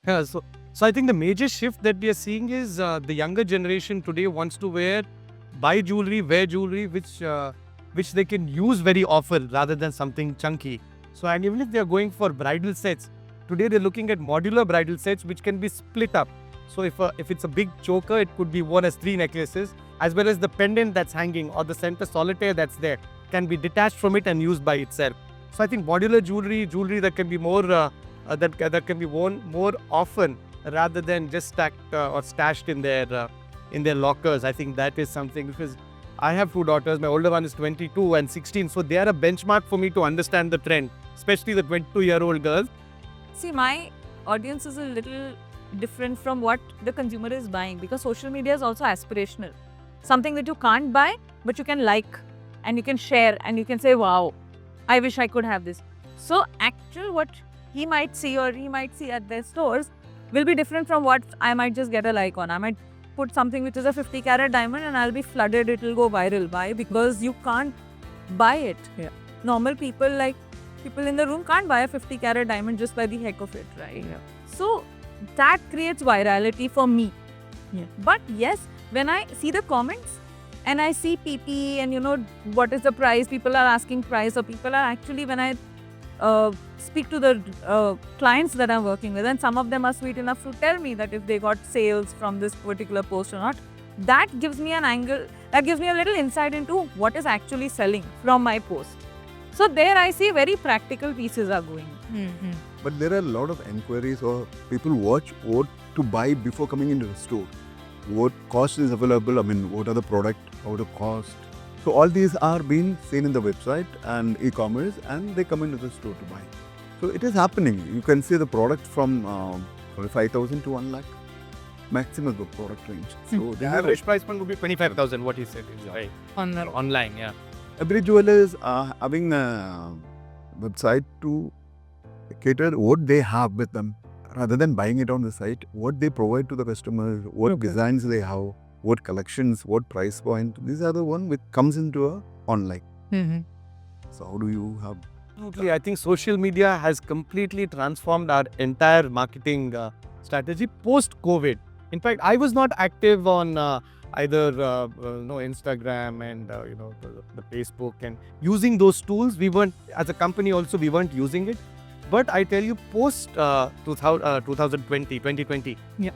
So I think the major shift that we are seeing is the younger generation today wants to buy jewelry, wear jewelry, which they can use very often rather than something chunky. So, and even if they are going for bridal sets, today they're looking at modular bridal sets which can be split up. So if it's a big choker, it could be worn as 3 necklaces, as well as the pendant that's hanging or the center solitaire that's there can be detached from it and used by itself. So I think modular jewelry that can be more that can be worn more often rather than just stacked or stashed in their lockers. I think that is something, because I have 2 daughters. My older one is 22 and 16, so they are a benchmark for me to understand the trend, especially the 22-year-old girls. See, my audience is a little different from what the consumer is buying, because social media is also aspirational. Something that you can't buy, but you can like and you can share and you can say, wow, I wish I could have this. So actual what he might see or he might see at their stores will be different from what I might just get a like on. I might put something which is a 50 carat diamond and I'll be flooded, it will go viral. Why? Because you can't buy it. Yeah. Normal people, like people in the room, can't buy a 50 carat diamond just by the heck of it, right? Yeah. So that creates virality for me. Yeah. But yes, when I see the comments and I see PP and what is the price, people are asking price, or people are actually, when I speak to the clients that I'm working with, and some of them are sweet enough to tell me that if they got sales from this particular post or not, that gives me an angle, that gives me a little insight into what is actually selling from my post. So there I see very practical pieces are going. But there are a lot of enquiries, or people watch what to buy before coming into the store. What cost is available, what are the product, how to cost. So all these are being seen in the website and e-commerce, and they come into the store to buy. So it is happening. You can see the product from 5,000 to 1 lakh, maximum the product range. So The average price point would be 25,000, what he said is right. Online, yeah. every jeweler is having a website to cater what they have with them, rather than buying it on the site. What they provide to the customers, what designs they have, what collections, what price point. These are the one which comes into a online. So how do you have? Absolutely. I think social media has completely transformed our entire marketing strategy post-COVID. In fact, I was not active on either Instagram and the Facebook, and using those tools. We weren't, as a company also, we weren't using it. But I tell you, post 2020, Yeah.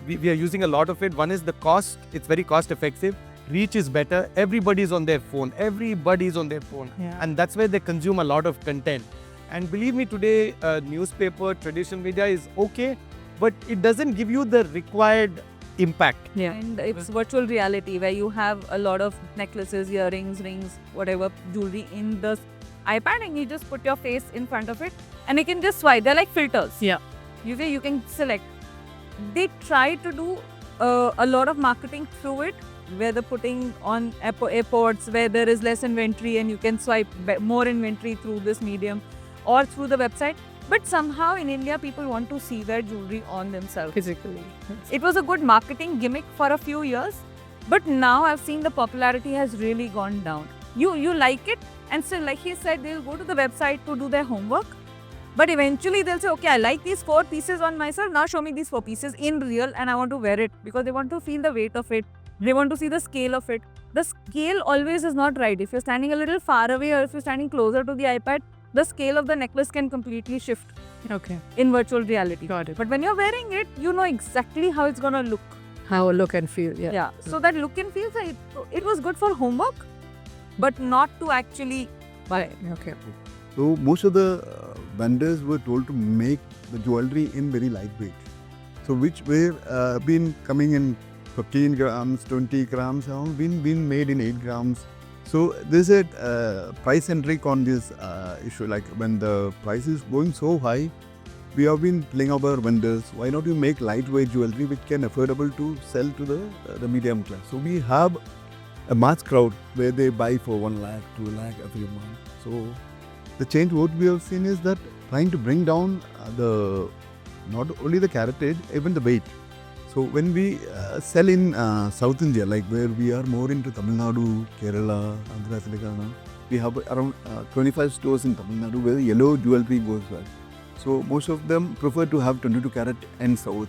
we are using a lot of it. One is the cost. It's very cost effective. Reach is better. Everybody's on their phone. Yeah. And that's where they consume a lot of content. And believe me, today, newspaper, traditional media is okay, but it doesn't give you the required impact. Yeah. And it's virtual reality where you have a lot of necklaces, earrings, rings, whatever jewelry in the iPad, and you just put your face in front of it and you can just swipe. They're like filters. Yeah. You can select. They try to do a lot of marketing through it, where they're putting on airports where there is less inventory and you can swipe more inventory through this medium or through the website. But somehow in India, people want to see their jewelry on themselves. Physically. It was a good marketing gimmick for a few years, but now I've seen the popularity has really gone down. You like it, and still, like he said, they'll go to the website to do their homework, but eventually they'll say, okay, I like these 4 pieces on myself, now show me these 4 pieces in real and I want to wear it, because they want to feel the weight of it. They want to see the scale of it. The scale always is not right. If you're standing a little far away or if you're standing closer to the iPad, the scale of the necklace can completely shift Okay. in virtual reality. Got it. But when you're wearing it, you know exactly how it's going to look. How look and feel. Yeah. Yeah. So that look and feel, it was good for homework, but not to actually buy. Okay. So most of the vendors were told to make the jewelry in very lightweight. So which were been coming in 15 grams, 20 grams, have been made in 8 grams. So there's a price centric on this issue. Like when the price is going so high, we have been telling our vendors, why not you make lightweight jewelry which can affordable to sell to the medium class. So we have a mass crowd where they buy for 1 lakh, 2 lakh every month. So the change what we have seen is that trying to bring down not only the caratage, even the weight. So when we sell in South India, like where we are more into Tamil Nadu, Kerala, Andhra Telangana, we have around 25 stores in Tamil Nadu where yellow jewelry goes well. So most of them prefer to have 22 carat and south.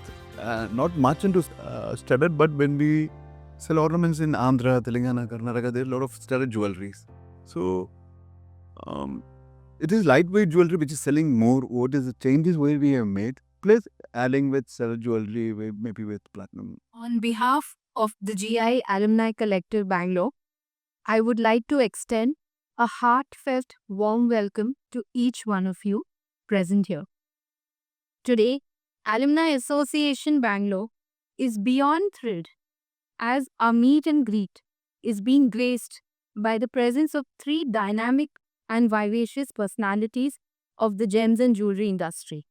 Not much into studded, but when we sell ornaments in Andhra, Telangana, Karnataka, there are a lot of studded jewelries. So it is lightweight jewelry which is selling more. What is the changes where we have made? Plus adding with studded jewelry, maybe with platinum. On behalf of the GI Alumni Collective Bangalore, I would like to extend a heartfelt warm welcome to each one of you present here. Today, Alumni Association Bangalore is beyond thrilled as our meet and greet is being graced by the presence of three dynamic and vivacious personalities of the gems and jewelry industry.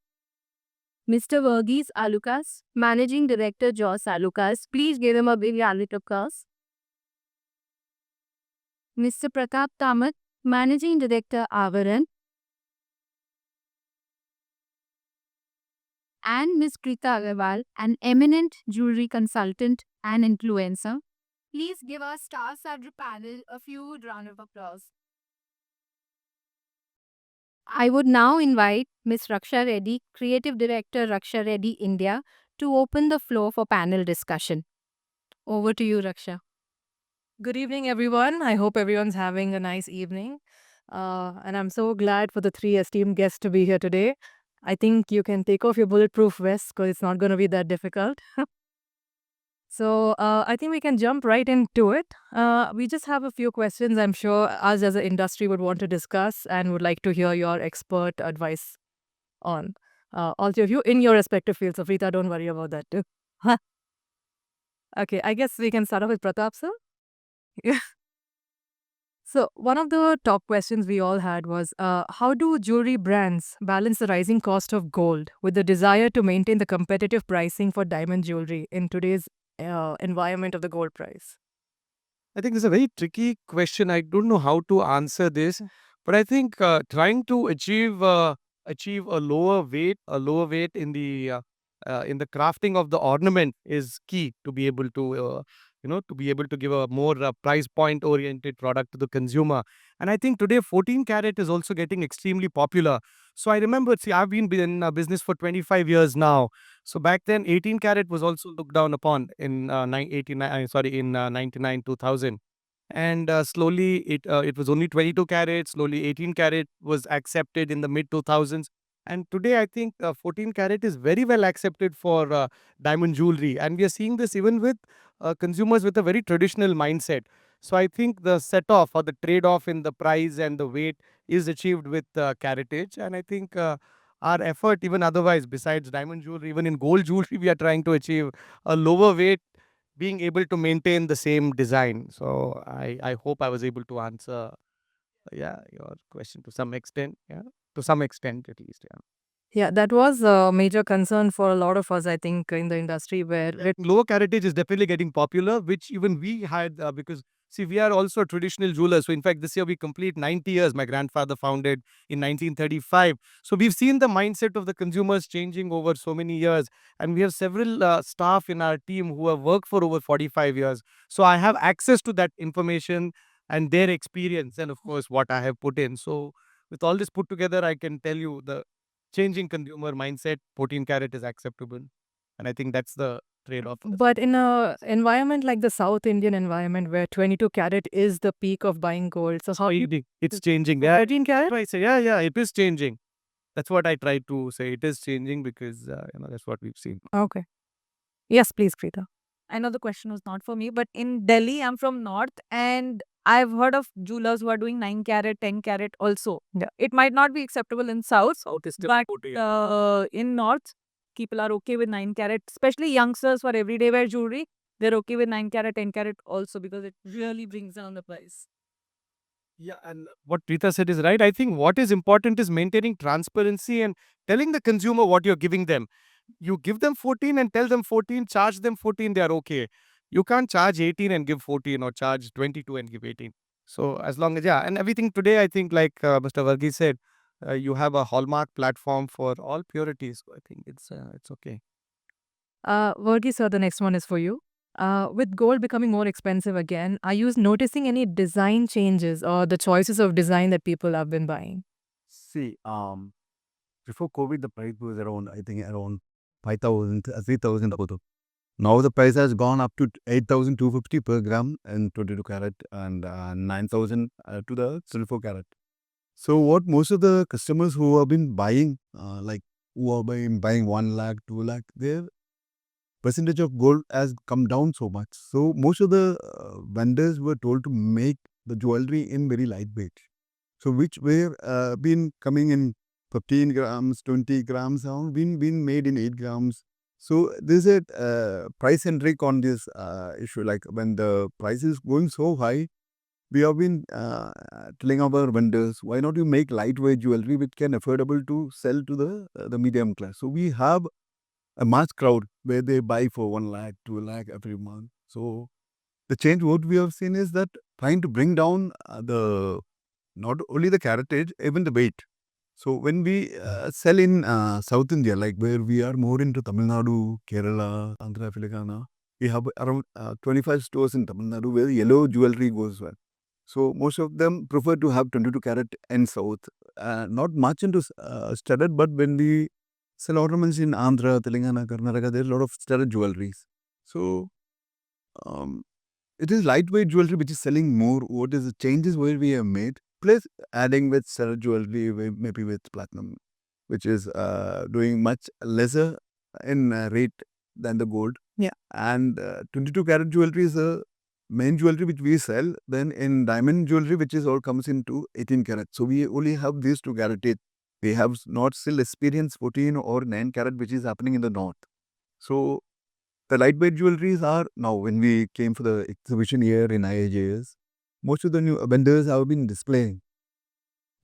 Mr. Verghese Alukas, Managing Director Joss Alukas, please give him a big round of applause. Mr. Pratap Kamath, Managing Director Avaran, and Ms. Krita Agarwal, an eminent jewelry consultant and influencer. Please give our star-studded panel a few round of applause. I would now invite Ms. Raksha Reddy, Creative Director Raksha Reddy India, to open the floor for panel discussion. Over to you, Raksha. Good evening, everyone. I hope everyone's having a nice evening. And I'm so glad for the three esteemed guests to be here today. I think you can take off your bulletproof vests because it's not going to be that difficult. So I think we can jump right into it. We just have a few questions I'm sure us as an industry would want to discuss and would like to hear your expert advice on. All three of you in your respective fields. So Rita, don't worry about that too. Okay, I guess we can start off with Pratap, sir. Yeah. So one of the top questions we all had was, how do jewelry brands balance the rising cost of gold with the desire to maintain the competitive pricing for diamond jewelry in today's environment of the gold price? I think it's a very tricky question. I don't know how to answer this, but I think trying to achieve a lower weight in the crafting of the ornament is key to be able to to be able to give a more price point oriented product to the consumer. And I think today 14 karat is also getting extremely popular. So I remember, see, I've been in business for 25 years now. So back then 18 karat was also looked down upon in 99 2000. And slowly it was only 22 karat. Slowly 18 karat was accepted in the mid 2000s. And today I think 14 karat is very well accepted for diamond jewelry. And we are seeing this even with consumers with a very traditional mindset. So I think the set off or the trade off in the price and the weight is achieved with caratage. And I think our effort, even otherwise, besides diamond jewelry, even in gold jewelry, we are trying to achieve a lower weight, being able to maintain the same design. So I hope I was able to answer your question to some extent. Yeah, to some extent at least. Yeah. Yeah, that was a major concern for a lot of us, I think, in the industry where Lower caratage is definitely getting popular, which even we had because see, we are also traditional jewelers. So in fact, this year we complete 90 years. My grandfather founded in 1935. So we've seen the mindset of the consumers changing over so many years. And we have several staff in our team who have worked for over 45 years. So I have access to that information and their experience and of course what I have put in. So with all this put together, I can tell you the changing consumer mindset, 14 karat is acceptable. And I think that's the trade-off. But in a environment like the South Indian environment where 22 karat is the peak of buying gold. So how It's changing. Yeah, 13 karat? I say, yeah, it is changing. That's what I try to say. It is changing because that's what we've seen. Okay. Yes, please, Krita. I know the question was not for me, but in Delhi, I'm from North, and I've heard of jewelers who are doing 9 karat, 10 karat also. Yeah. It might not be acceptable in South, South is still but 40. in North, people are okay with 9 karat, especially youngsters for everyday wear jewelry. They're okay with 9 karat, 10 karat also because it really brings down the price. Yeah, and what Rita said is right. I think what is important is maintaining transparency and telling the consumer what you're giving them. You give them 14 and tell them 14, charge them 14, they are okay. You can't charge 18 and give 14 or charge 22 and give 18. So as long as, and everything today, I think like Mr. Verghese said, you have a hallmark platform for all purities. So I think it's okay. Verghese, sir, the next one is for you. With gold becoming more expensive again, are you noticing any design changes or the choices of design that people have been buying? See, before COVID, the price was around, I think, around 5,000, 3,000. Now the price has gone up to 8,250 per gram in 22 carat and 9,000 to the 24 carat. So what most of the customers who have been buying, who are buying 1 lakh, 2 lakh, their percentage of gold has come down so much. So most of the vendors were told to make the jewelry in very lightweight. So which were been coming in 15 grams, 20 grams, have been made in 8 grams. So there's a price centric on this issue. Like when the price is going so high, we have been telling our vendors, why not you make lightweight jewelry which can affordable to sell to the medium class. So we have a mass crowd where they buy for 1 lakh, 2 lakh every month. So the change what we have seen is that trying to bring down the not only the caratage, even the weight. So when we sell in South India, like where we are more into Tamil Nadu, Kerala, Andhra, Telangana, we have around 25 stores in Tamil Nadu where yellow jewelry goes well. So most of them prefer to have 22 carat and South. Not much into studded, but when we sell ornaments in Andhra, Telangana, Karnataka, there's a lot of studded jewelries. So it is lightweight jewelry which is selling more. What is the changes where we have made? Plus adding with studded jewelry, maybe with platinum, which is doing much lesser in rate than the gold. Yeah. And 22 carat jewelry is the main jewelry which we sell. Then in diamond jewelry, which is all comes into 18 carat. So we only have these 2 carat. We have not still experienced 14 or 9 carat, which is happening in the north. So the lightweight jewelries are now, when we came for the exhibition here in IAJS, most of the new vendors have been displaying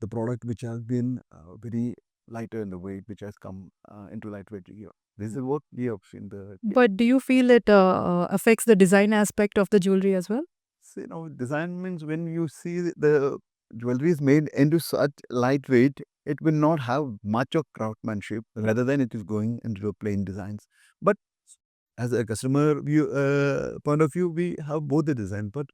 the product which has been very lighter in the weight, which has come into lightweight here. This is what we have seen. But do you feel it affects the design aspect of the jewelry as well? So, design means when you see the jewelry is made into such lightweight, it will not have much of craftsmanship rather than it is going into plain designs. But as a customer view, point of view, we have both the design. But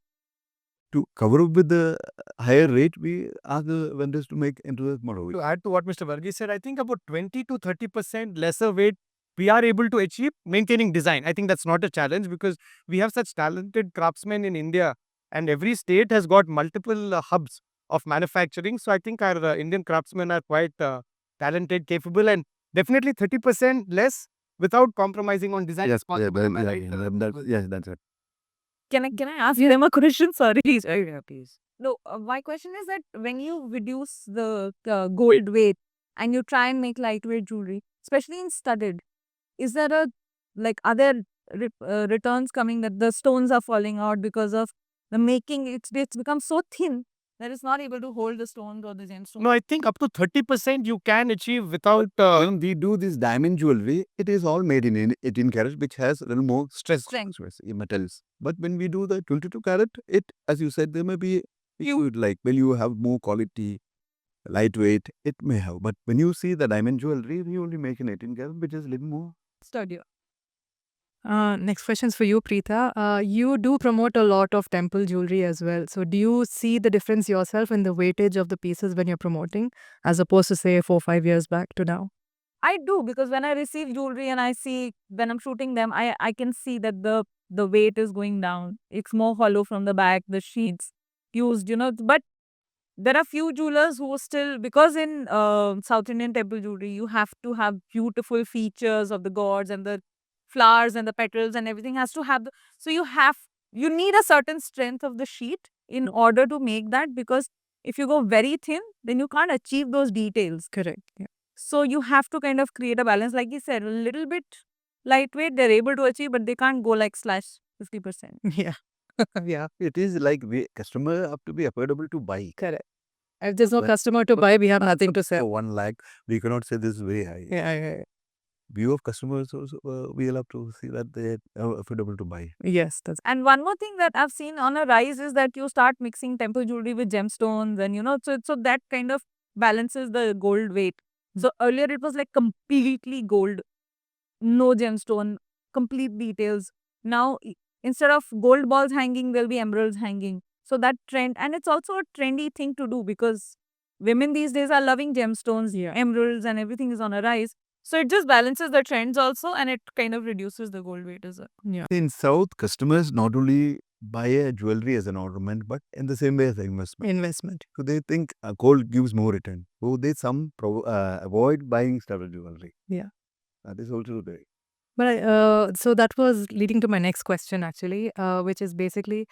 to cover up with the higher rate, we ask the vendors to make into the model. To add to what Mr. Varghese said, I think about 20 to 30% lesser weight we are able to achieve maintaining design. I think that's not a challenge because we have such talented craftsmen in India and every state has got multiple hubs of manufacturing. So I think our Indian craftsmen are quite talented, capable, and definitely 30% less without compromising on design. Yes, is possible. Am I right? yes, that's it. Can I ask them a question? Sorry. Please. No, my question is that when you reduce the gold weight and you try and make lightweight jewelry, especially in studded, is there are there returns coming that the stones are falling out because of the making? It's become so thin that it's not able to hold the stones or the gemstones. No, I think up to 30% you can achieve without When we do this diamond jewelry, it is all made in 18 karat, which has a little more stress in metals. But when we do the 22 carat, it, as you said, there may be like when you have more quality, lightweight, it may have. But when you see the diamond jewelry, we only make in 18 karat, which is a little more. sturdier. Next question's for you, Preeta. You do promote a lot of temple jewelry as well. So do you see the difference yourself in the weightage of the pieces when you're promoting as opposed to say 4-5 years back to now? I do, because when I receive jewelry and I see when I'm shooting them, I can see that the weight is going down. It's more hollow from the back, the sheets used, but there are few jewelers who still, because in South Indian temple jewelry, you have to have beautiful features of the gods and the flowers and the petals and everything has to have. So you need a certain strength of the sheet in order to make that, because if you go very thin, then you can't achieve those details. Correct. Yeah. So you have to kind of create a balance. Like you said, a little bit lightweight, they're able to achieve, but they can't go like slash 50%. Yeah. Yeah. It is like customer have to be affordable to buy. Correct. If there's no But- customer to buy, we have nothing to For sell. 1 lakh, we cannot say this is very high. Yeah. View of customers also, we'll have to see that they are affordable to buy. Yes, that's And one more thing that I've seen on a rise is that you start mixing temple jewelry with gemstones, and so that kind of balances the gold weight. So earlier it was like completely gold, no gemstone, complete details. Now instead of gold balls hanging, there'll be emeralds hanging. So that trend, and it's also a trendy thing to do, because women these days are loving gemstones, emeralds, and everything is on a rise. So it just balances the trends also, and it kind of reduces the gold weight as well. In South, customers not only buy a jewelry as an ornament, but in the same way as an investment. Investment. So they think gold gives more return. So they avoid buying studded jewelry. Yeah. That is also there. But so that was leading to my next question actually, which is basically,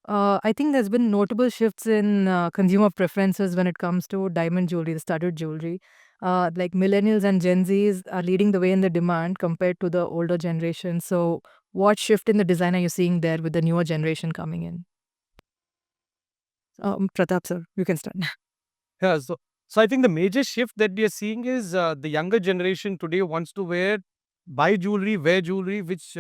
I think there's been notable shifts in consumer preferences when it comes to diamond jewelry, the studded jewelry. Like millennials and Gen Zs are leading the way in the demand compared to the older generation. So, what shift in the design are you seeing there with the newer generation coming in? Pratap sir, you can start. Yeah, so I think the major shift that we are seeing is the younger generation today wants to buy jewelry, wear jewelry, which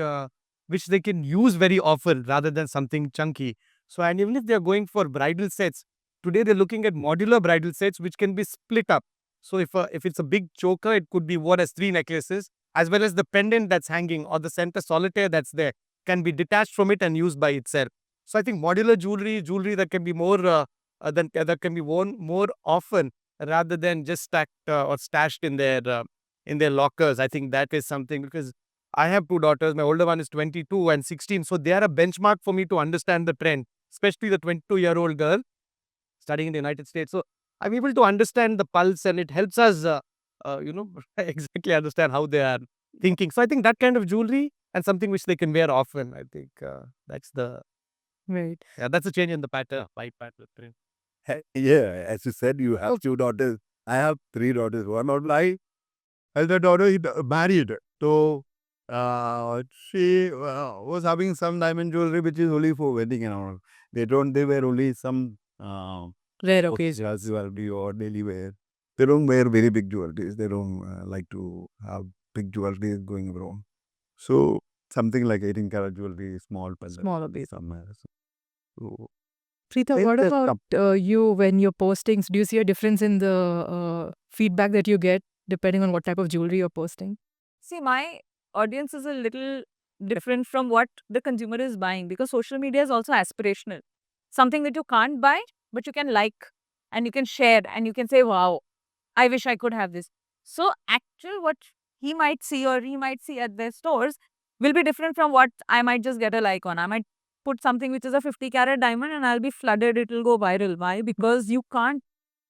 they can use very often rather than something chunky. So, and even if they are going for bridal sets, today they're looking at modular bridal sets which can be split up. So, if it's a big choker, it could be worn as 3 necklaces, as well as the pendant that's hanging or the center solitaire that's there can be detached from it and used by itself. So, I think modular jewelry that can be more that can be worn more often rather than just stacked or stashed in their lockers. I think that is something, because I have 2 daughters. My older one is 22 and 16, so they are a benchmark for me to understand the trend, especially the 22-year-old girl studying in the United States. So I'm able to understand the pulse, and it helps us, exactly understand how they are thinking. So I think that kind of jewelry and something which they can wear often. I think that's Right. that's a change in the pattern, white pattern trend. Yeah, as you said, you have 2 daughters. I have 3 daughters. One of my elder daughter is married. So she was having some diamond jewelry which is only for wedding and all. They wear only some Rare occasions. jewelry or daily wear. They don't wear very big jewelry. They don't like to have big jewelry going around. So something like 18 karat jewelry, small pendant. Smaller base. Somewhere. So Preeta, It's what just about you when you're posting? Do you see a difference in the feedback that you get depending on what type of jewelry you're posting? See, my audience is a little different from what the consumer is buying, because social media is also aspirational. Something that you can't buy, but you can like and you can share and you can say, wow, I wish I could have this. So, actual what he might see or he might see at their stores will be different from what I might just get a like on. I might put something which is a 50 carat diamond and I'll be flooded, it will go viral. Why? Because you can't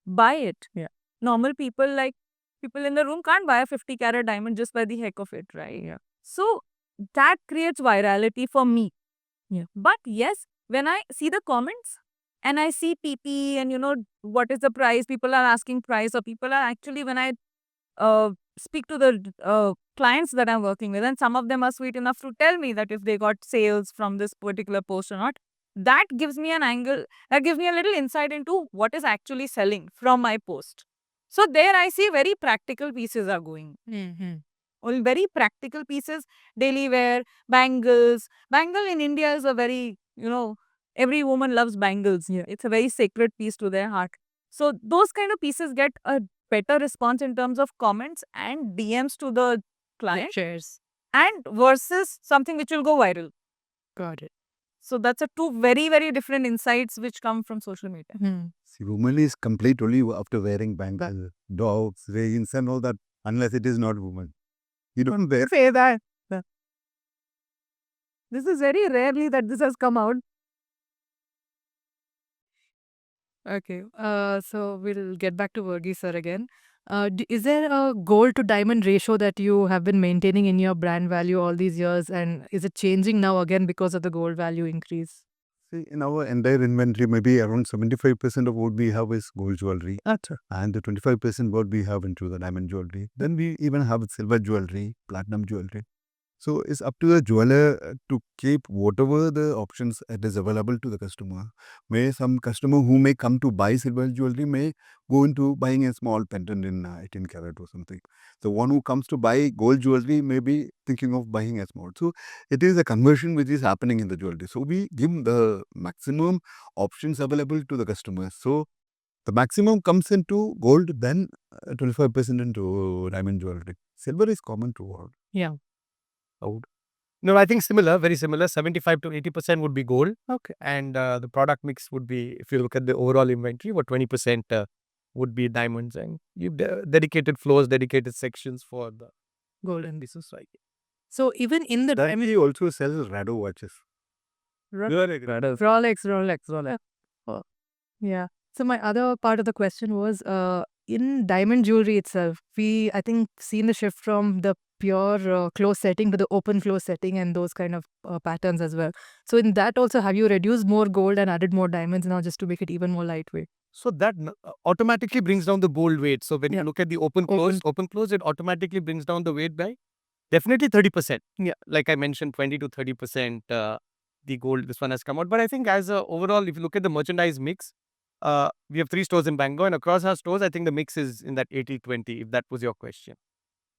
buy it. Yeah. Normal people, like people in the room, can't buy a 50 carat diamond just by the heck of it, right? Yeah. So that creates virality for me. Yeah. But yes, when I see the comments and I see PP and what is the price, people are asking price, or people are actually, when I speak to the clients that I'm working with, and some of them are sweet enough to tell me that if they got sales from this particular post or not, that gives me an angle, that gives me a little insight into what is actually selling from my post. So there I see very practical pieces are going. All very practical pieces, daily wear, bangles. Bangle in India is a very, every woman loves bangles. Yeah. It's a very sacred piece to their heart. So those kind of pieces get a better response in terms of comments and DMs to the client, Shares. and versus something which will go viral. Got it. So that's a two very, very different insights which come from social media. See, woman is complete only after wearing bangles, dogs, rings and all that, unless it is not woman. You don't wear. Say that. This is very rarely that this has come out. Okay. So we'll get back to Varghese sir again. Is there a gold to diamond ratio that you have been maintaining in your brand value all these years, and is it changing now again because of the gold value increase? See, in our entire inventory, maybe around 75% of what we have is gold jewelry, and the 25% what we have into the diamond jewelry. Then we even have silver jewelry, platinum jewelry. So it's up to the jeweler to keep whatever the options that is available to the customer. May some customer who may come to buy silver jewelry may go into buying a small pendant in 18 karat or something. The one who comes to buy gold jewelry may be thinking of buying a small. So it is a conversion which is happening in the jewelry. So we give the maximum options available to the customers. So the maximum comes into gold, then 25% into diamond jewelry. Silver is common to all. Yeah. No, I think similar, very similar. 75 to 80% would be gold. Okay. And the product mix would be, if you look at the overall inventory, about 20% would be diamonds, and you dedicated floors, dedicated sections for the Gold and pieces. Right. So even in the Diamond, he also sells Rado watches. Rolex. Oh, yeah. So my other part of the question was, in diamond jewelry itself, I think seen the shift from the pure close setting to the open close setting and those kind of patterns as well. So in that also, have you reduced more gold and added more diamonds now just to make it even more lightweight? So that automatically brings down the gold weight. So when you look at the open close, it automatically brings down the weight by definitely 30%. Yeah, like I mentioned, 20 to 30%. The gold, this one has come out. But I think as a overall, if you look at the merchandise mix, we have 3 stores in Bangalore, and across our stores, I think the mix is in that 80-20, if that was your question.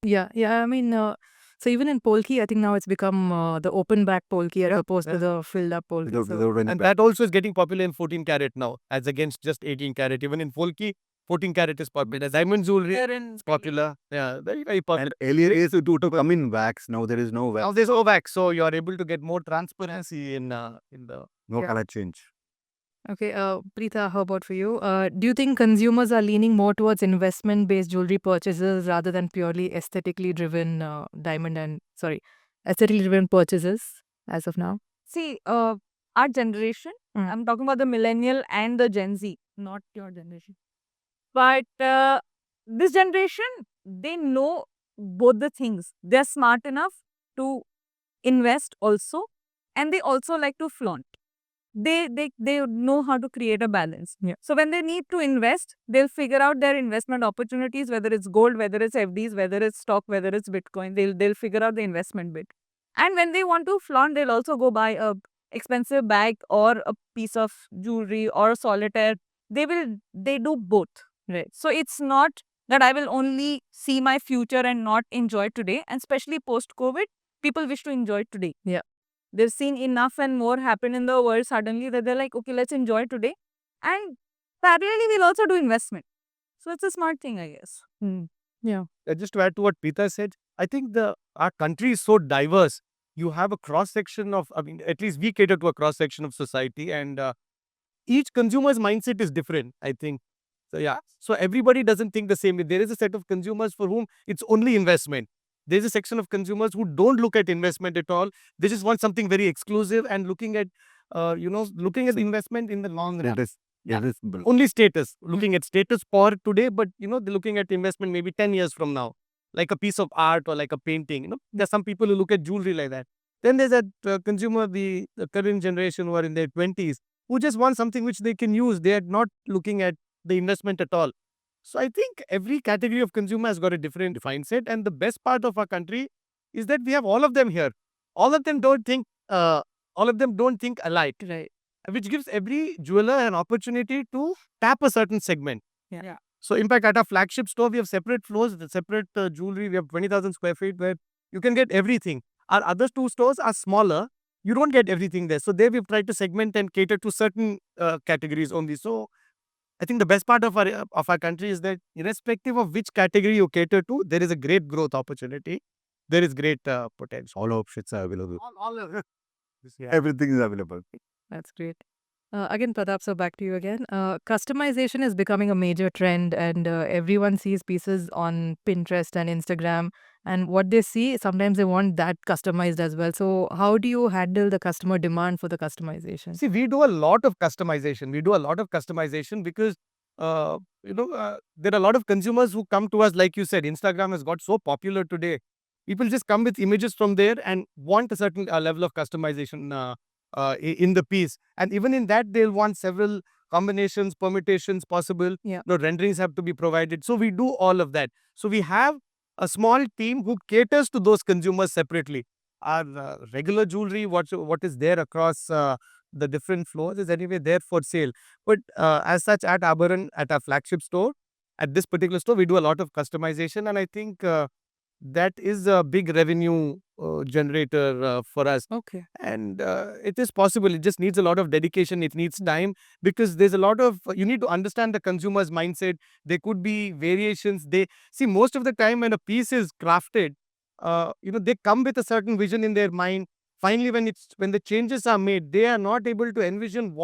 Yeah. I mean, so even in Polki, I think now it's become the open back Polki as opposed to the filled up Polki. So, And that also is getting popular in 14 karat now, as against just 18 karat. Even in Polki, 14 karat is popular. Diamond jewelry is popular. Yeah, very, very popular. And earlier days it would come in wax. Now there is no wax. Now there's no wax, so you are able to get more transparency in the. No Yeah. color change. okay, Preeta, how about for you? Do you think consumers are leaning more towards investment-based jewelry purchases rather than purely aesthetically driven aesthetically driven purchases as of now? See, our generation, Mm. I'm talking about the millennial and the Gen Z, not your generation. But this generation, they know both the things. They're smart enough to invest also, and they also like to flaunt. They know how to create a balance. Yeah. So when they need to invest, they'll figure out their investment opportunities, whether it's gold, whether it's FDs, whether it's stock, whether it's Bitcoin. They'll figure out the investment bit. And when they want to flaunt, they'll also go buy a expensive bag or a piece of jewelry or a solitaire. They do both. Right. So it's not that I will only see my future and not enjoy today. And especially post-COVID, people wish to enjoy today. Yeah. They've seen enough and more happen in the world suddenly that they're like, okay, let's enjoy today. And parallelly, we'll also do investment. So it's a smart thing, I guess. Just to add to what Peter said, I think our country is so diverse. You have a cross section of, I mean, at least we cater to a cross section of society, and each consumer's mindset is different, I think. So yeah, so everybody doesn't think the same way. There is a set of consumers for whom it's only investment. There's a section of consumers who don't look at investment at all. They just want something very exclusive and looking at investment in the long run. Only status, looking at status for today, but they're looking at investment maybe 10 years from now, like a piece of art or like a painting. There's some people who look at jewelry like that. Then there's that consumer, the current generation who are in their 20s, who just want something which they can use. They are not looking at the investment at all. So I think every category of consumer has got a different mindset, and the best part of our country is that we have all of them here. All of them don't think alike, Right. which gives every jeweler an opportunity to tap a certain segment. Yeah. So in fact, at our flagship store, we have separate floors, the separate jewelry. We have 20,000 square feet where you can get everything. Our other 2 stores are smaller. You don't get everything there. So there we've tried to segment and cater to certain categories only. So I think the best part of our country is that irrespective of which category you cater to, there is a great growth opportunity. There is great potential. All options are available. Yeah. Everything is available. That's great. Again, Pratap, so back to you again. Customization is becoming a major trend, and everyone sees pieces on Pinterest and Instagram. And what they see, sometimes they want that customized as well. So, how do you handle the customer demand for the customization? See, we do a lot of customization. Because, there are a lot of consumers who come to us, like you said, Instagram has got so popular today. People just come with images from there and want a certain level of customization in the piece. And even in that, they'll want several combinations, permutations possible. Yeah. Renderings have to be provided. So we do all of that. So we have a small team who caters to those consumers separately. Our regular jewelry, what is there across the different floors is anyway there for sale. But as such, at Abaran, at our flagship store, at this particular store, we do a lot of customization, and I think that is a big revenue generator for us. Okay. And it is possible. It just needs a lot of dedication. It needs time, because there's a lot of, you need to understand the consumer's mindset. There could be variations. They see, most of the time when a piece is crafted, they come with a certain vision in their mind. Finally, when the changes are made, they are not able to envision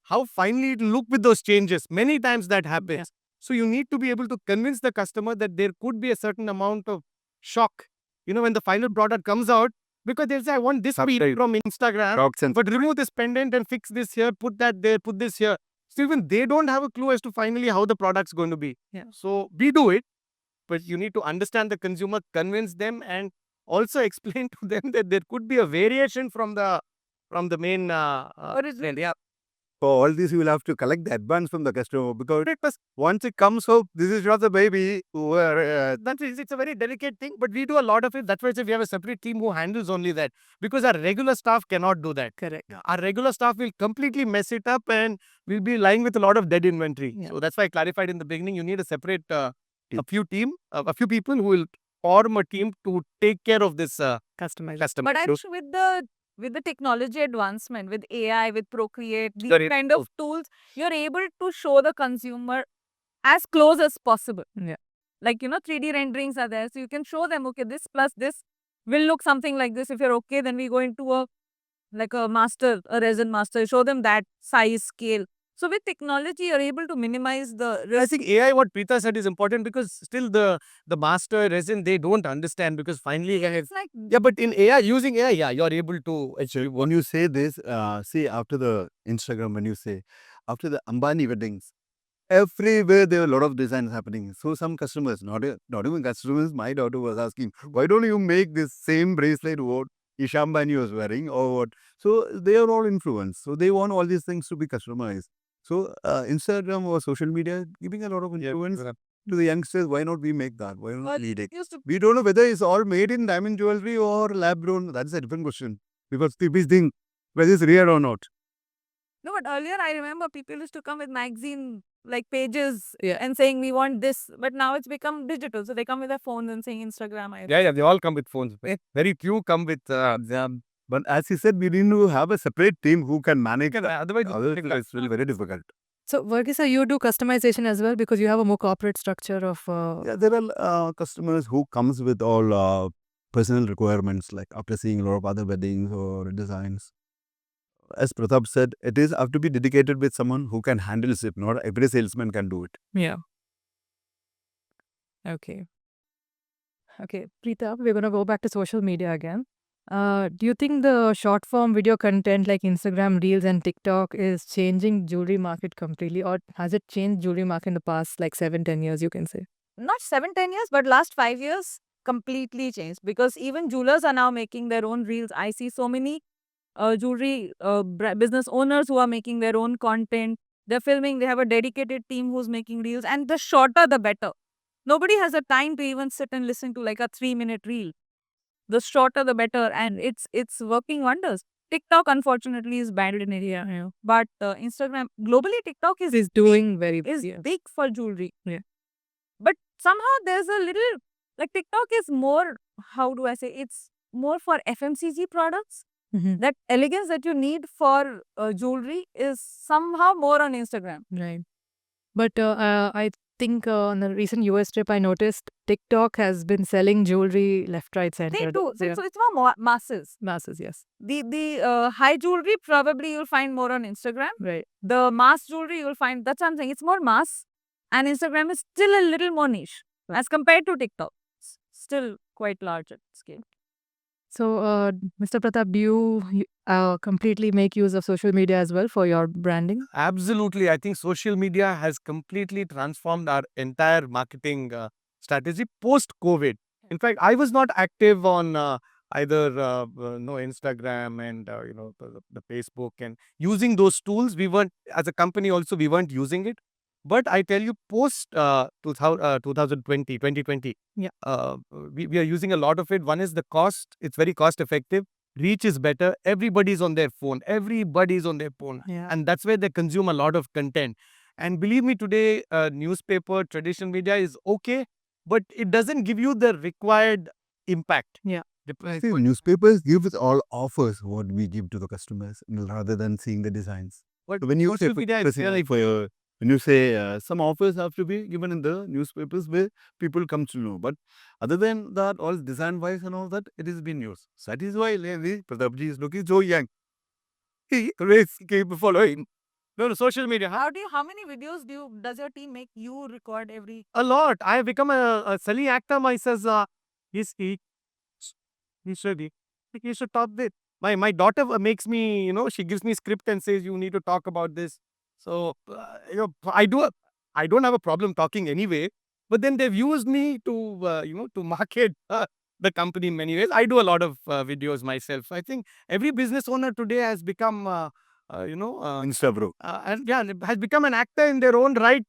how finally it will look with those changes. Many times that happens. So you need to be able to convince the customer that there could be a certain amount of shock, when the final product comes out, because they'll say, I want this feed Subtitle. from Instagram, Shocks and but remove this pendant and fix this here, put that there, put this here. So even they don't have a clue as to finally how the product's going to be. Yeah. So we do it, but you need to understand the consumer, convince them, and also explain to them that there could be a variation from the main Original. yeah. For all this, you will have to collect the advance from the customer because once it comes out, this is not the baby who are. It's a very delicate thing, but we do a lot of it. That's why I say we have a separate team who handles only that, because our regular staff cannot do that. Correct. Our regular staff will completely mess it up, and we'll be lying with a lot of dead inventory. Yeah. So that's why I clarified in the beginning, you need a separate a few people who will form a team to take care of this Customized. customer. But I'm sure with the technology advancement, with AI, with Procreate, these Correct. kind of tools, you're able to show the consumer as close as possible. Yeah. Like, 3D renderings are there. So you can show them, okay, this plus this will look something like this. If you're okay, then we go into a resin master, show them that size, scale. So with technology, you're able to minimize the I risk. think AI, what Preeta said, is important because still the master resin, they don't understand, because finally, It's like, yeah, but in AI, using AI, yeah, you're able to achieve. When you say this, see after the Instagram, when you say after the Ambani weddings, everywhere there are a lot of designs happening. So some customers, not even customers, my daughter was asking, why don't you make this same bracelet what Isha Ambani was wearing or what? So they are all influenced. So they want all these things to be customized. So Instagram or social media giving a lot of influence to the youngsters. Why not we make that? Why not But lead it? used to We don't know whether it's all made in diamond jewelry or lab grown. That's a different question. Because people think whether it's real or not. No, but earlier I remember people used to come with magazine like pages Yeah. and saying we want this, but now it's become digital. So they come with their phones and saying Instagram. Yeah, they all come with phones. Very few come with them. But as he said, we need to have a separate team who can manage. Otherwise, Otherwise, it's really very difficult. So, Verghese, you do customization as well because you have a more corporate structure of. Yeah, there are customers who comes with all personal requirements, like after seeing a lot of other weddings or designs. As Pratap said, it is have to be dedicated with someone who can handle it. Not every salesman can do it. Yeah. Okay. Okay, Preeta, we're going to go back to social media again. Do you think the short form video content like Instagram Reels and TikTok is changing jewelry market completely, or has it changed jewelry market in the past like 7-10 years, you can say? Not 7-10 years, but last 5 years completely changed, because even jewelers are now making their own reels. I see so many jewelry business owners who are making their own content. They're filming. They have a dedicated team who's making reels, and the shorter the better. Nobody has a time to even sit and listen to like a 3-minute reel. The shorter the better, and it's working wonders. TikTok unfortunately is banned in India, Yeah. but Instagram globally, TikTok Is doing very is yeah. big for jewelry. Yeah. But somehow there's a little, like, TikTok is more, how do I say, it's more for FMCG products. Mhm. That elegance that you need for jewelry is somehow more on Instagram. Right. But I think on the recent US trip, I noticed TikTok has been selling jewelry left, right, center. They do. So, Yeah. so it's more masses. Masses, yes. The high jewelry probably you'll find more on Instagram. Right. The mass jewelry you'll find, that's what I'm saying, it's more mass. And Instagram is still a little more niche as compared to TikTok. It's still quite large at scale. So, Mr. Pratap, do you completely make use of social media as well for your branding? Absolutely. I think social media has completely transformed our entire marketing strategy post-COVID. In fact, I was not active on either Instagram and the Facebook, and using those tools. We weren't, as a company also, we weren't using it. But I tell you, post 2020, Yeah. we are using a lot of it. One is the cost. It's very cost effective. Reach is better. Everybody's on their phone. Everybody's on their phone. Yeah. And that's where they consume a lot of content. And believe me, today, newspaper, traditional media is okay, but it doesn't give you the required impact. Yeah. See, newspapers give us all offers what we give to the customers rather than seeing the designs. But So when you say social media is really when you say some offers have to be given in the newspapers where people come to know, but other than that, all design wise and all that, it is being used. So that is why lately Pratapji is looking so young. He always keep following. No, no, social media. Huh? How many videos does your team make? You record every. A lot. I have become a silly actor myself. He should be. He should talk this. My daughter makes me, she gives me script and says you need to talk about this. So I don't have a problem talking anyway. But then they've used me to to market the company in many ways. I do a lot of videos myself. I think every business owner today has become Insta bro. and yeah, has become an actor in their own right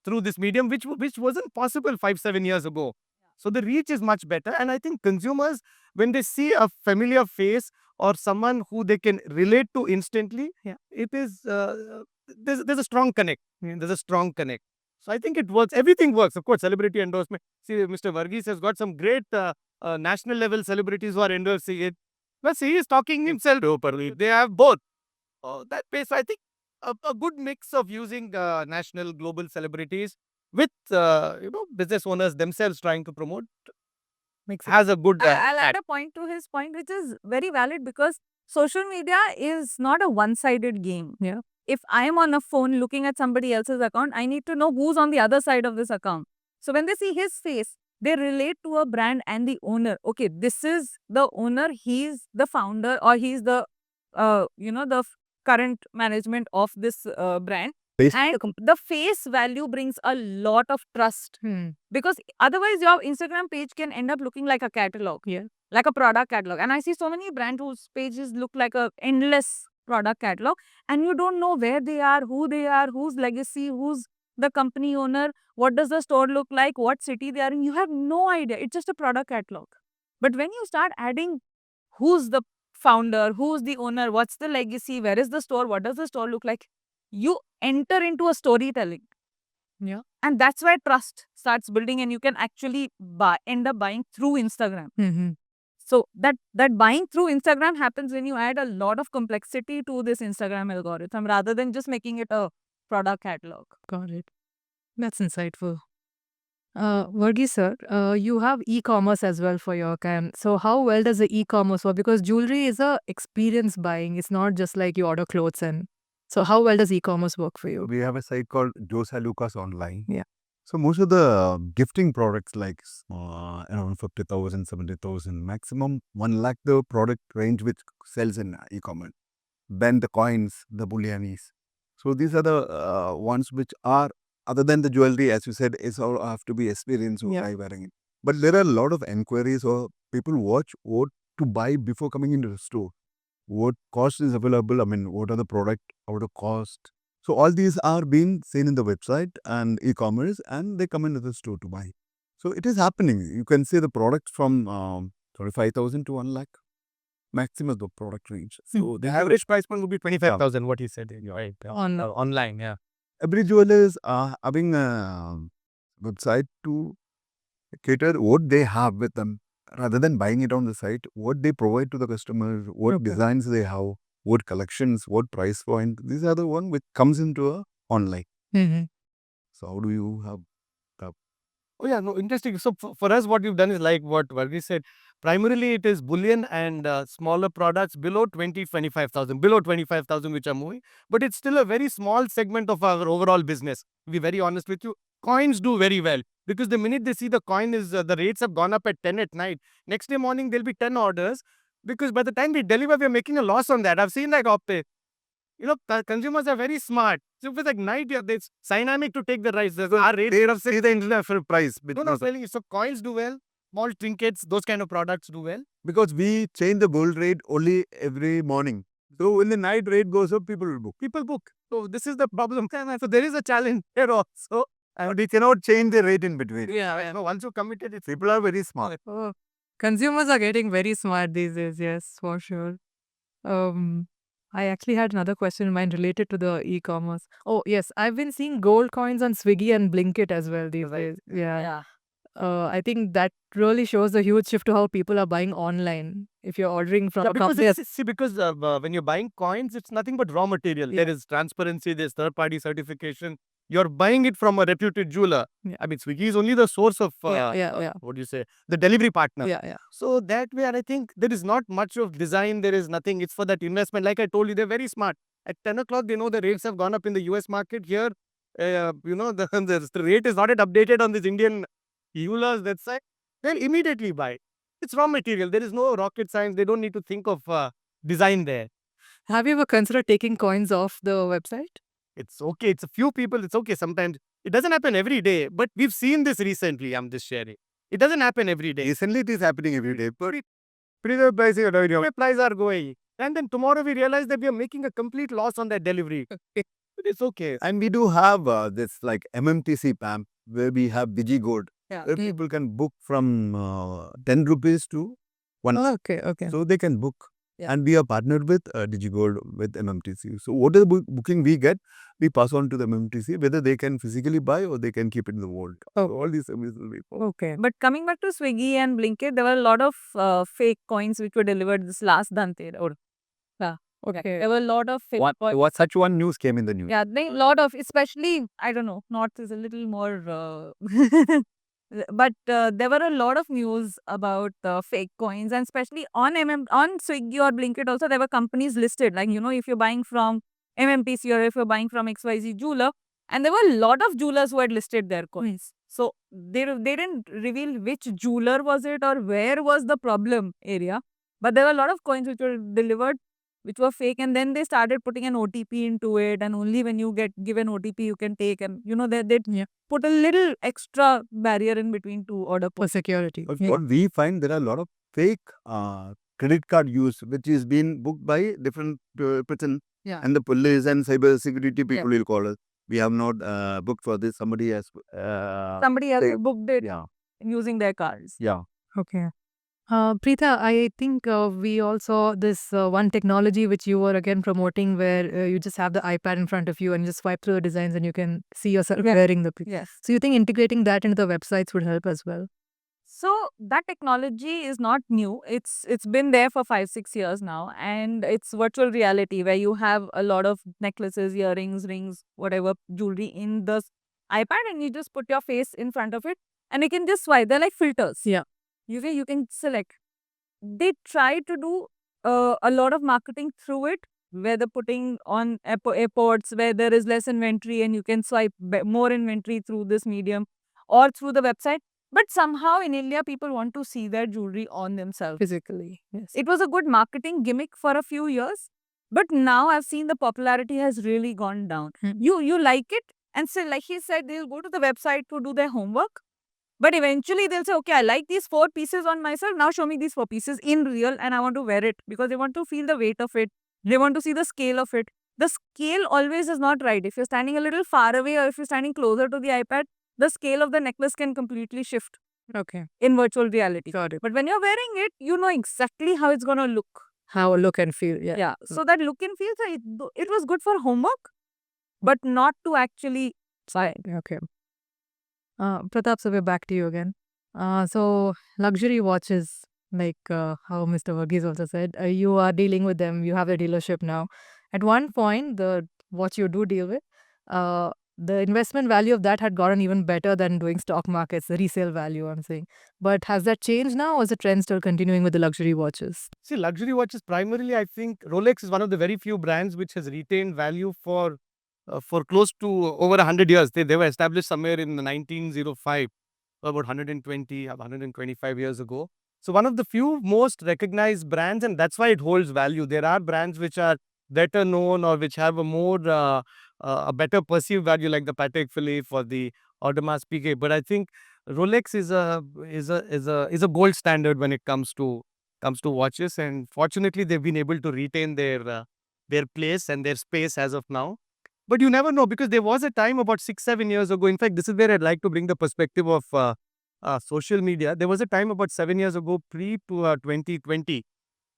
through this medium, which wasn't possible 5-7 years ago. So the reach is much better, and I think consumers, when they see a familiar face or someone who they can relate to instantly, it is there's a strong connect. There's a strong connect. So I think it works. Everything works. Of course, celebrity endorsement. See, Mr. Varghese has got some great national level celebrities who are endorsing it. But see, he is talking himself properly. They have both. That way, so I think a good mix of using national, global celebrities with business owners themselves trying to promote Makes has a good. I'll add a point to his point, which is very valid because social media is not a one-sided game. Yeah. If I am on a phone looking at somebody else's account, I need to know who's on the other side of this account. So when they see his face, they relate to a brand and the owner. Okay, this is the owner. He's the founder, or he's the current management of this brand. Face And the face value brings a lot of trust. Hmm. Because otherwise, your Instagram page can end up looking like a catalog. Yeah. Like a product catalog. And I see so many brands whose pages look like a endless product catalog. And you don't know where they are, whose legacy, who's the company owner, what does the store look like, what city they are in. You have no idea. It's just a product catalog. But when you start adding who's the founder, who's the owner, what's the legacy, where is the store, what does the store look like, you enter into a storytelling. Yeah. And that's where trust starts building, and you can actually end up buying through Instagram. Mm-hmm. So that buying through Instagram happens when you add a lot of complexity to this Instagram algorithm rather than just making it a product catalog. Got it. That's insightful. Varghese sir, you have e-commerce as well for your camp. So how well does the e-commerce work? Because jewelry is a experience buying. It's not just like you order clothes and. So how well does e-commerce work for you? We have a site called Josa Lucas Online. Yeah. So most of the gifting products like around 50,000, 70,000, maximum 1 lakh the product range which sells in e-commerce. Then the coins, the bullions. So these are the ones which are, other than the jewelry, as you said, is all have to be experienced Yeah. by wearing it. But there are a lot of enquiries or people watch what to buy before coming into the store. What cost is available? I mean, what are the product, how the cost? So all these are being seen in the website and e-commerce, and they come into the store to buy. So it is happening. You can see the products from 25,000 to 1 lakh, maximum the product range. So The average price point would be 25,000. What he said. Right. Online. Yeah. every jeweler is having a website to cater what they have with them rather than buying it on the site, what they provide to the customers, what Okay. designs they have, what collections, what price point. These are the one which comes into a online. Mm-hmm. So how do you have Oh yeah, no, interesting. So for us, what we've done is like what Varghese said. Primarily, it is bullion and smaller products below 25,000, below 25,000, which are moving. But it's still a very small segment of our overall business. To be very honest with you, coins do very well because the minute they see the coin is the rates have gone up at 10 at night. Next day morning, there'll be 10 orders because by the time we deliver, we're making a loss on that. I've seen like Opte. Consumers are very smart. So if it's like night, it's dynamic to take the rice. Our rate they see the international price no, selling it. So coins do well, small trinkets, those kind of products do well. because we change the gold rate only every morning. So when the night rate goes up, people will book. People book. So this is the problem. So there is a challenge here also. And we cannot change the rate in between. Yeah. No, once you committed, it's People are very smart. Oh, consumers are getting very smart these days. Yes, for sure. I actually had another question in mind related to the e-commerce. Oh, yes. I've been seeing gold coins on Swiggy and Blinkit as well these days. Yeah. I think that really shows the huge shift to how people are buying online. If you're ordering from a company, because when you're buying coins, it's nothing but raw material. Yeah. There is transparency, there's third-party certification. You're buying it from a reputed jeweler. Yeah. I mean, Swiggy is only the source of, Yeah. what do you say, the delivery partner. Yeah. So that way, and I think there is not much of design. There is nothing. It's for that investment. Like I told you, they're very smart. At 10 o'clock, they know the rates have gone up in the US market. Here, the rate is not yet updated on this Indian Eula's website. They'll immediately buy. It's raw material. There is no rocket science. They don't need to think of design there. Have you ever considered taking coins off the website? It's okay. It's a few people. It's okay. Sometimes it doesn't happen every day, but we've seen this recently. I'm just sharing. It doesn't happen every day. Recently, it is happening every day. But the pricing Replies are going. And then tomorrow we realize that we are making a complete loss on that delivery. But it's okay. And we do have this like MMTC PAM where we have DigiGold, Yeah. where people can book from 10 rupees to 1. Okay, okay. So they can book. Yeah. And we are partnered with DigiGold with MMTC. So whatever booking we get, we pass on to the MMTC, whether they can physically buy or they can keep it in the vault. Oh. So all these services will be for. Okay. But coming back to Swiggy and Blinkit, there were a lot of fake coins which were delivered this last Dhanteras. Okay. There were a lot of fake coins. What such one news came in the news? Yeah, a lot of, especially, I don't know, North is a little more, but there were a lot of news about fake coins, and especially on on Swiggy or Blinkit also, there were companies listed. Like, if you're buying from MMPC or if you're buying from XYZ jeweler, and there were a lot of jewelers who had listed their coins. So they didn't reveal which jeweler was it or where was the problem area, but there were a lot of coins which were delivered which were fake, and then they started putting an OTP into it, and only when you get given OTP you can take, and they Yeah. put a little extra barrier in between to order For security. But Yeah. what we find, there are a lot of fake credit card use, which is being booked by different person. Yeah. And the police and cyber security people will call us. We have not booked for this. Somebody has. somebody else they- booked it Yeah. using their cards. Yeah. Okay. Preeta, I think we all saw this one technology which you were again promoting where you just have the iPad in front of you and you just swipe through the designs and you can see yourself wearing the piece. Yes. So you think integrating that into the websites would help as well? So that technology is not new. It's been there for 5-6 years now, and it's virtual reality where you have a lot of necklaces, earrings, rings, whatever jewelry in the iPad, and you just put your face in front of it, and you can just swipe. They're like filters. Yeah. You can select. They try to do a lot of marketing through it, where they're putting on airports where there is less inventory and you can swipe more inventory through this medium or through the website. But somehow in India, people want to see their jewelry on themselves. Physically. Yes. It was a good marketing gimmick for a few years, but now I've seen the popularity has really gone down. Hmm. You like it, and still, like he said, they'll go to the website to do their homework. But eventually they'll say, okay, I like these 4 pieces on myself. Now show me these 4 pieces in real, and I want to wear it, because they want to feel the weight of it. They want to see the scale of it. The scale always is not right. If you're standing a little far away or if you're standing closer to the iPad, the scale of the necklace can completely shift Okay. in virtual reality. Got it. But when you're wearing it, you know exactly how it's going to look. How look and feel. Yeah. Yeah. So that look and feel, it was good for homework, but not to actually buy. Okay. Pratap, so we're back to you again. So luxury watches, like how Mr. Varghese also said, you are dealing with them. You have a dealership now. At one point, the watch you do deal with, the investment value of that had gotten even better than doing stock markets, the resale value, I'm saying. But has that changed now, or is the trend still continuing with the luxury watches? See, luxury watches primarily, I think Rolex is one of the very few brands which has retained value for close to over 100 years. They were established somewhere in the 1905, about 120, 125 years ago. So one of the few most recognized brands, and that's why it holds value. There are brands which are better known or which have a more a better perceived value, like the Patek Philippe or the Audemars Piguet. But I think Rolex is a gold standard when it comes to watches, and fortunately they've been able to retain their place and their space as of now. But you never know, because there was a time about 6-7 years ago. In fact, this is where I'd like to bring the perspective of social media. There was a time about 7 years ago, pre to 2020,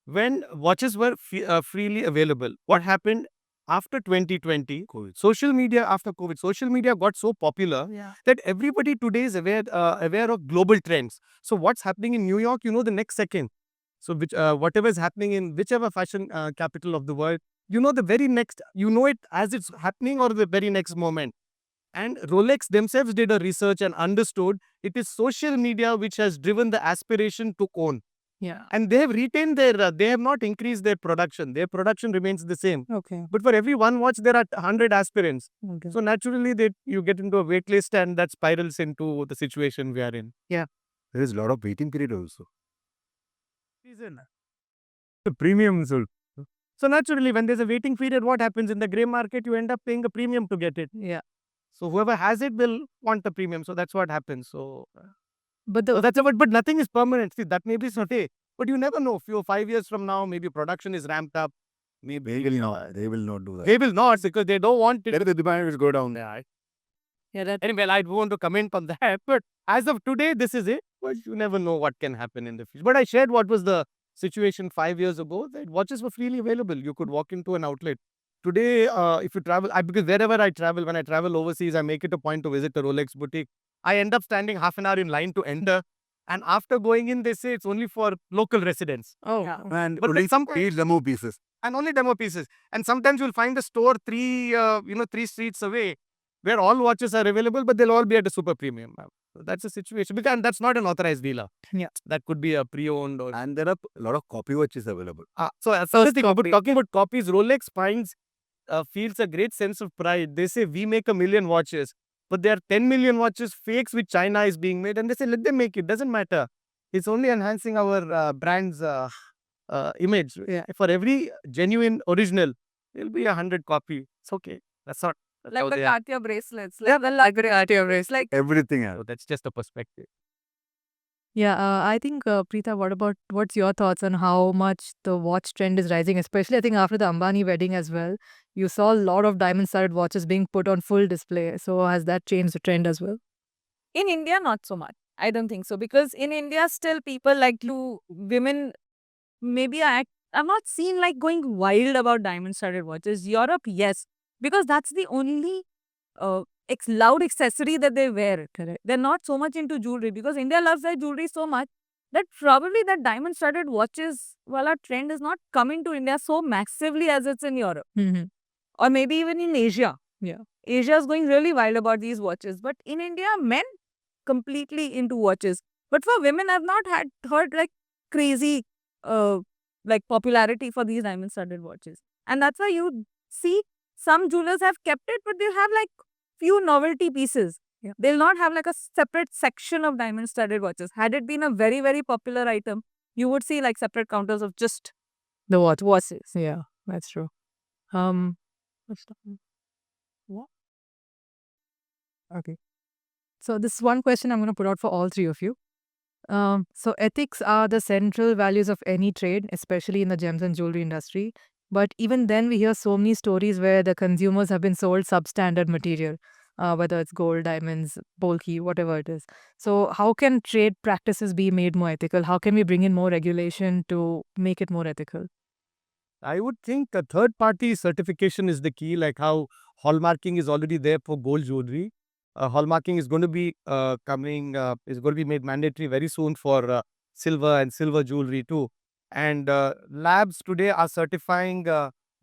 when watches were freely available. What happened after 2020? COVID. Social media, after COVID, social media got so popular Yeah. that everybody today is aware of global trends. So what's happening in New York, the next second. So whatever is happening in whichever fashion capital of the world, the very next, it as it's happening or the very next moment. And Rolex themselves did a research and understood it is social media which has driven the aspiration to own. Yeah. And they have retained their, they have not increased their production. Their production remains the same. Okay. But for every one watch, there are 100 aspirants. Okay. So naturally, you get into a wait list and that spirals into the situation we are in. There is a lot of waiting period also. Season. The premiums. So naturally, when there's a waiting period, what happens in the grey market? You end up paying a premium to get it. Yeah. So whoever has it will want the premium. So that's what happens. So, But so that's about. But nothing is permanent. See, that may be today, but you never know. 5 years from now, maybe production is ramped up. Maybe They will not. They will not do that. they will not, because they don't want it. Let the demand will go down. yeah, that Anyway, I don't want to comment on that. But as of today, this is it. But you never know what can happen in the future. But I shared what was the situation 5 years ago. That watches were freely available. You could walk into an outlet. Today, if you travel, because wherever I travel, when I travel overseas, I make it a point to visit a Rolex boutique. I end up standing half an hour in line to enter. And after going in, they say it's only for local residents. oh Yeah. And But only some three demo pieces. and only demo pieces. And sometimes you'll find a store three streets away where all watches are available, but they'll all be at a super premium. So that's the situation. Because that's not an authorized dealer. Yeah. That could be a pre-owned or. And there are a lot of copy watches available. So as First thing, copy. talking about copies, Rolex feels a great sense of pride. They say we make 1 million watches, but there are 10 million watches fakes which China is being made, and they say let them make it. Doesn't matter. It's only enhancing our brand's image. Yeah. For every genuine original, there'll be 100 copy. It's okay. That's not Like how the they are. Cartier bracelets. Like the luxury Cartier bracelets. Like Everything else. So that's just a perspective. Yeah, I think Preeta, what's your thoughts on how much the watch trend is rising, especially I think after the Ambani wedding as well. You saw a lot of diamond-studded watches being put on full display. So has that changed the trend as well? in India, not so much. I don't think so. Because in India, still people like to, women, maybe I'm not seen like going wild about diamond studded watches. Europe, yes. Because that's the only loud accessory that they wear. Correct. They're not so much into jewelry because India loves their jewelry so much that probably that diamond studded watches, well, our trend is not coming to India so massively as it's in Europe Mm-hmm. or maybe even in Asia. Yeah. Asia is going really wild about these watches. But in India, men completely into watches. But for women, I've not heard like crazy like popularity for these diamond studded watches. And that's why you see some jewelers have kept it, but they'll have like few novelty pieces. Yeah. They'll not have like a separate section of diamond studded watches. Had it been a very, very popular item, you would see like separate counters of just The watch. watches. Yeah, that's true. What? Okay. So this is one question I'm going to put out for all three of you. So ethics are the central values of any trade, especially in the gems and jewelry industry. But even then, we hear so many stories where the consumers have been sold substandard material, whether it's gold, diamonds, bulky, whatever it is. So how can trade practices be made more ethical? How can we bring in more regulation to make it more ethical? I would think a third-party certification is the key, like how hallmarking is already there for gold jewelry. Hallmarking is going to be is going to be made mandatory very soon for silver and silver jewelry too. And labs today are certifying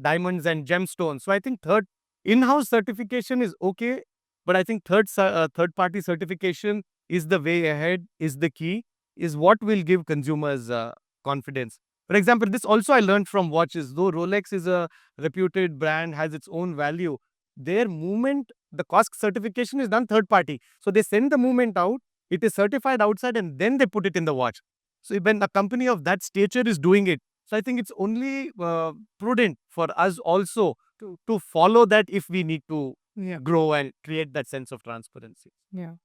diamonds and gemstones. So I think in-house certification is okay, but I think third-party certification is the way ahead, is the key, is what will give consumers confidence. For example, this also I learned from watches. Though Rolex is a reputed brand, has its own value, their movement, the cost certification is done third party. So they send the movement out, it is certified outside, and then they put it in the watch. So when a company of that stature is doing it, so I think it's only prudent for us also to follow that if we need to Yeah. grow and create that sense of transparency. Yeah.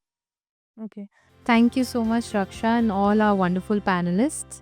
Okay. Thank you so much, Raksha, and all our wonderful panelists.